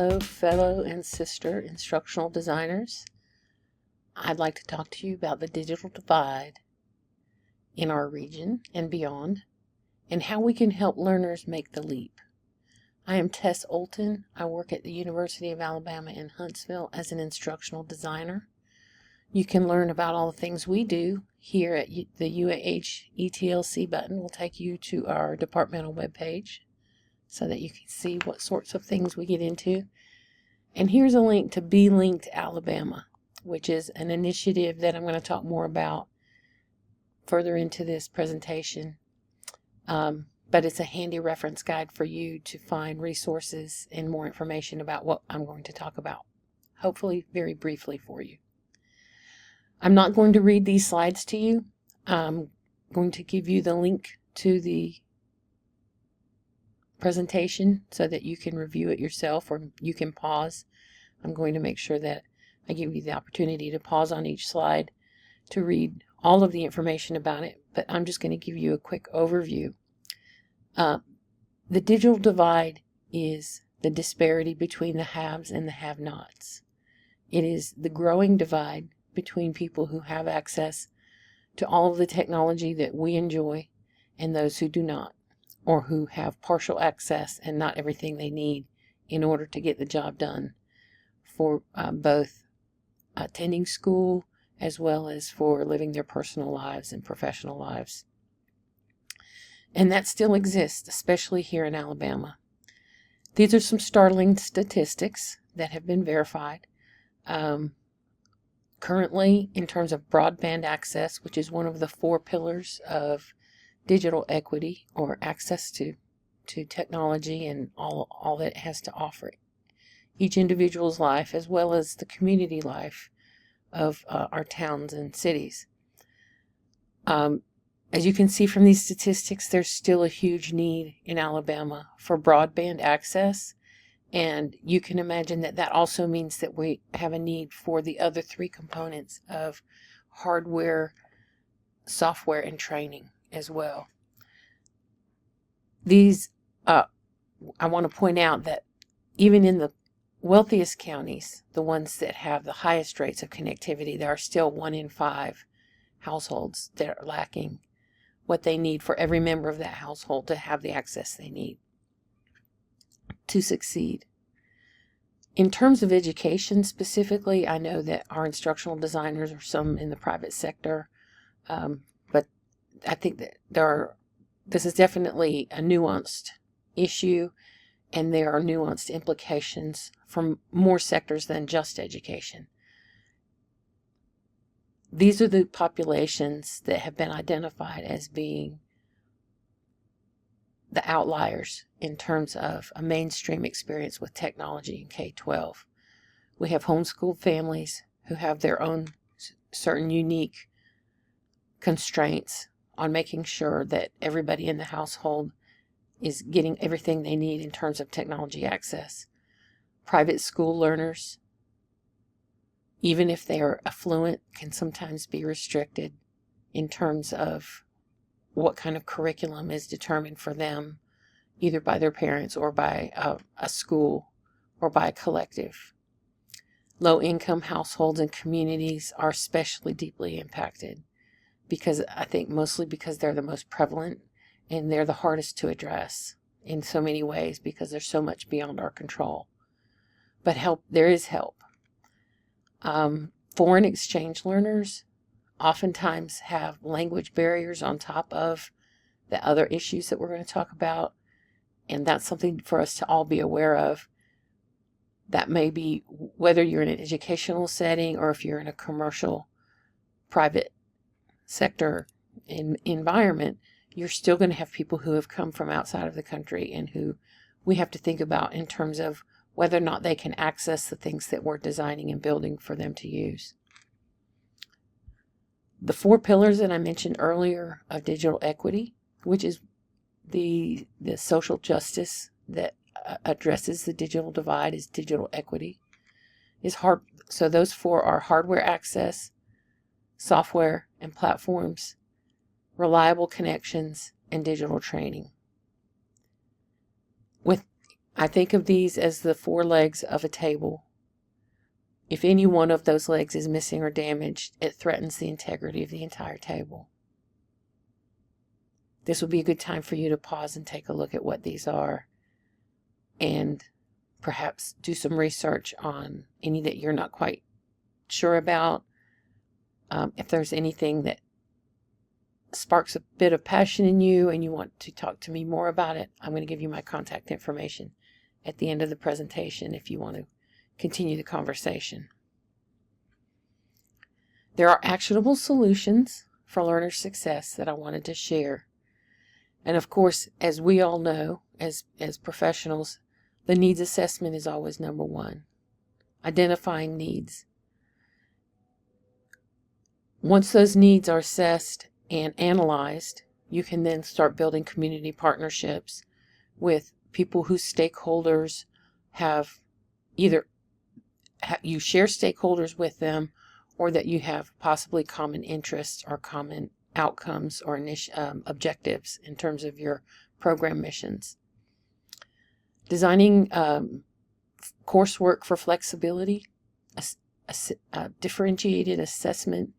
Hello, fellow and sister instructional designers. I'd like to talk to you about the digital divide in our region and beyond, and how we can help learners make the leap. I am Tess Olten. I work at the University of Alabama in Huntsville as an instructional designer. You can learn about all the things we do here at the UAH ETLC button. Will take you to our departmental webpage so that you can see what sorts of things we get into. And here's a link to Be Linked Alabama, which is an initiative that I'm going to talk more about further into this presentation. But it's a handy reference guide for you to find resources and more information about what I'm going to talk about, hopefully very briefly for you. I'm not going to read these slides to you. I'm going to give you the link to the presentation so that you can review it yourself, or you can pause. I'm going to make sure that I give you the opportunity to pause on each slide to read all of the information about it, but I'm just going to give you a quick overview. The digital divide is the disparity between the haves and the have-nots. It is the growing divide between people who have access to all of the technology that we enjoy and those who do not, or who have partial access and not everything they need in order to get the job done for both attending school as well as for living their personal lives and professional lives. And that still exists, especially here in Alabama. These are some startling statistics that have been verified. Currently, in terms of broadband access, which is one of the 4 pillars of digital equity, or access to technology and all that it has to offer each individual's life as well as the community life of our towns and cities. As you can see from these statistics, there's still a huge need in Alabama for broadband access, and you can imagine that that also means that we have a need for the other 3 components of hardware, software, and training as well. These, I want to point out that even in the wealthiest counties, the ones that have the highest rates of connectivity, there are still 1 in 5 households that are lacking what they need for every member of that household to have the access they need to succeed. In terms of education specifically, I know that our instructional designers are some in the private sector, but I think that this is definitely a nuanced issue, and there are nuanced implications from more sectors than just education. These are the populations that have been identified as being the outliers in terms of a mainstream experience with technology in K-12. We have homeschooled families who have their own certain unique constraints on making sure that everybody in the household is getting everything they need in terms of technology access. Private school learners, even if they are affluent, can sometimes be restricted in terms of what kind of curriculum is determined for them, either by their parents or by a school or by a collective. Low-income households and communities are especially deeply impacted, because I think mostly because they're the most prevalent and they're the hardest to address in so many ways because there's so much beyond our control. But there is help. Foreign exchange learners oftentimes have language barriers on top of the other issues that we're going to talk about, and that's something for us to all be aware of. That may be whether you're in an educational setting or if you're in a commercial, private sector environment, you're still going to have people who have come from outside of the country and who we have to think about in terms of whether or not they can access the things that we're designing and building for them to use. The 4 pillars that I mentioned earlier of digital equity, which is the social justice that addresses the digital divide, is digital equity, is hard. So those 4 are hardware access, software and platforms, reliable connections, and digital training. With I think of these as the four legs of a table. If any one of those legs is missing or damaged, it threatens the integrity of the entire table. This would be a good time for you to pause and take a look at what these are, and perhaps do some research on any that you're not quite sure about. If there's anything that sparks a bit of passion in you and you want to talk to me more about it, I'm going to give you my contact information at the end of the presentation if you want to continue the conversation. There are actionable solutions for learner success that I wanted to share. And of course, as we all know, as professionals, the needs assessment is always number one. Identifying needs. Once those needs are assessed and analyzed, you can then start building community partnerships with people whose stakeholders have either you share stakeholders with them, or that you have possibly common interests or common outcomes or objectives in terms of your program missions. Designing coursework for flexibility. Differentiated assessment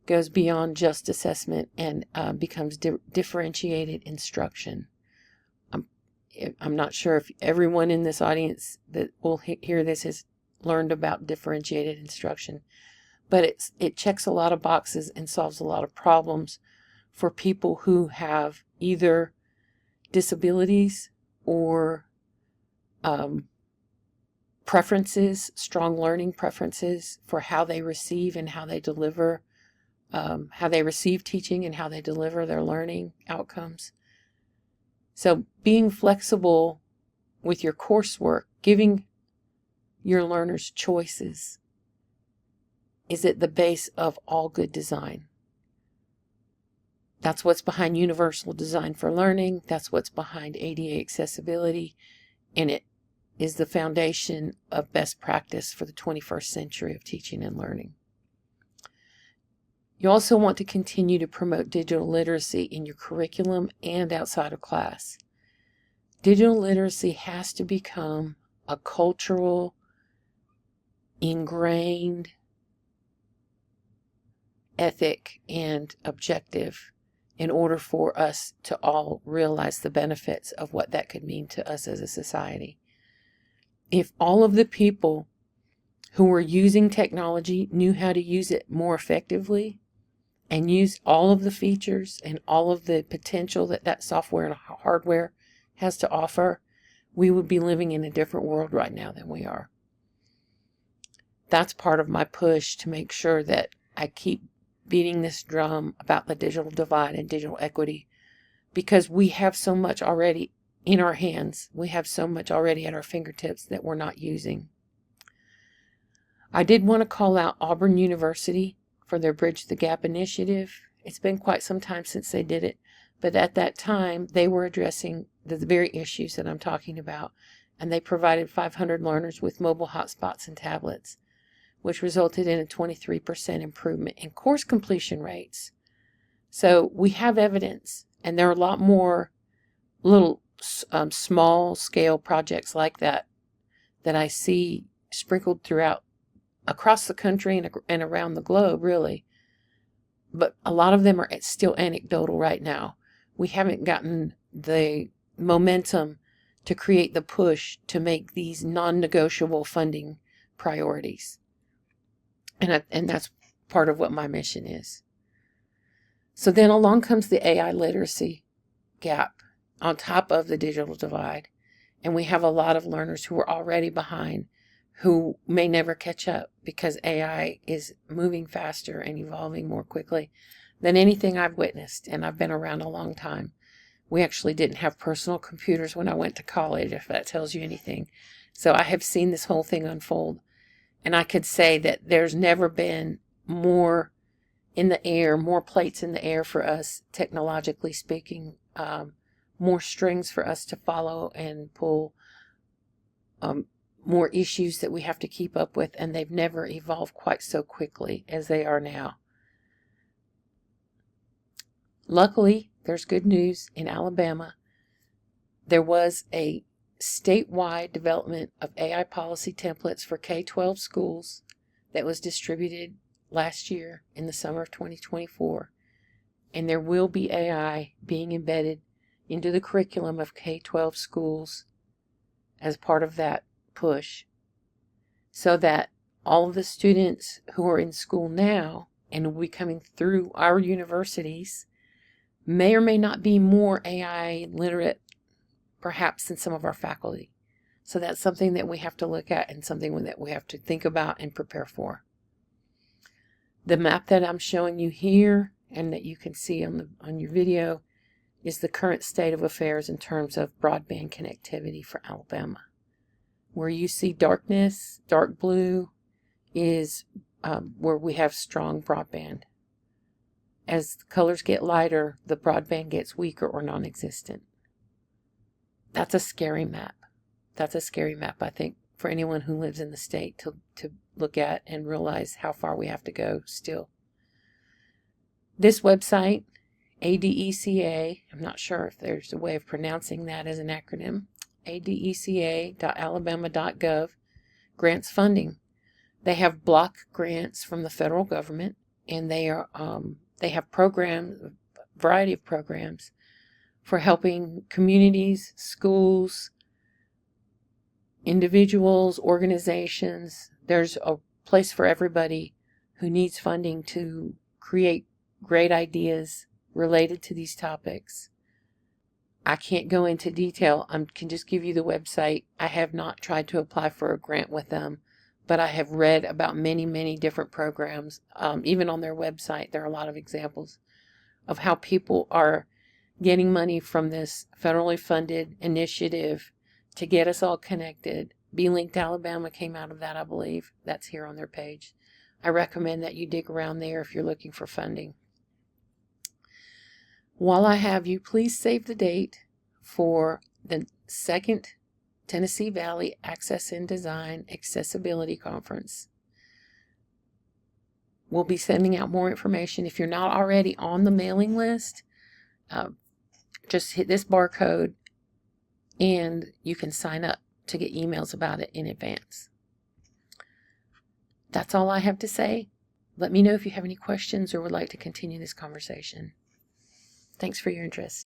goes beyond just assessment and becomes differentiated instruction. I'm not sure if everyone in this audience that will hear this has learned about differentiated instruction, but it checks a lot of boxes and solves a lot of problems for people who have either disabilities or preferences, strong learning preferences for how they receive and how they deliver, how they receive teaching and how they deliver their learning outcomes. So being flexible with your coursework, giving your learners choices, is at the base of all good design. That's what's behind universal design for learning. That's what's behind ADA accessibility. And it is the foundation of best practice for the 21st century of teaching and learning. You also want to continue to promote digital literacy in your curriculum and outside of class. Digital literacy has to become a cultural, ingrained ethic and objective in order for us to all realize the benefits of what that could mean to us as a society. If all of the people who were using technology knew how to use it more effectively and use all of the features and all of the potential that software and hardware has to offer, we would be living in a different world right now than we are. That's part of my push to make sure that I keep beating this drum about the digital divide and digital equity, because we have so much already in our hands. We have so much already at our fingertips that we're not using. I did want to call out Auburn University for their Bridge the Gap initiative. It's been quite some time since they did it, but at that time they were addressing the very issues that I'm talking about, and they provided 500 learners with mobile hotspots and tablets, which resulted in a 23% improvement in course completion rates. So we have evidence, and there are a lot more little small scale projects like that I see sprinkled throughout across the country and around the globe, really. But a lot of them are still anecdotal right now. We haven't gotten the momentum to create the push to make these non-negotiable funding priorities. And that's part of what my mission is. So then along comes the AI literacy gap on top of the digital divide. And we have a lot of learners who are already behind, who may never catch up because AI is moving faster and evolving more quickly than anything I've witnessed. And I've been around a long time. We actually didn't have personal computers when I went to college, if that tells you anything. So I have seen this whole thing unfold. And I could say that there's never been more in the air, more plates in the air for us, technologically speaking, more strings for us to follow and pull, more issues that we have to keep up with, and they've never evolved quite so quickly as they are now. Luckily, there's good news in Alabama. There was a statewide development of AI policy templates for K-12 schools that was distributed last year in the summer of 2024. And there will be AI being embedded into the curriculum of K-12 schools as part of that push, so that all of the students who are in school now and will be coming through our universities may or may not be more AI literate, perhaps, than some of our faculty. So that's something that we have to look at and something that we have to think about and prepare for. The map that I'm showing you here and that you can see on your video is the current state of affairs in terms of broadband connectivity for Alabama. Where you see darkness, dark blue, is where we have strong broadband. As the colors get lighter, the broadband gets weaker or non-existent. That's a scary map. That's a scary map, I think, for anyone who lives in the state to look at and realize how far we have to go still. This website, ADECA, I'm not sure if there's a way of pronouncing that as an acronym, adeca.alabama.gov, grants funding. They have block grants from the federal government, and they have programs, a variety of programs for helping communities, schools, individuals, organizations. There's a place for everybody who needs funding to create great ideas related to these topics. I can't go into detail. I can just give you the website. I have not tried to apply for a grant with them, but I have read about many, many different programs. Even on their website, there are a lot of examples of how people are getting money from this federally funded initiative to get us all connected. Be Linked Alabama came out of that, I believe. That's here on their page. I recommend that you dig around there if you're looking for funding. While I have you, please save the date for the second Tennessee Valley Access and Design Accessibility Conference. We'll be sending out more information. If you're not already on the mailing list, just hit this barcode and you can sign up to get emails about it in advance. That's all I have to say. Let me know if you have any questions or would like to continue this conversation. Thanks for your interest.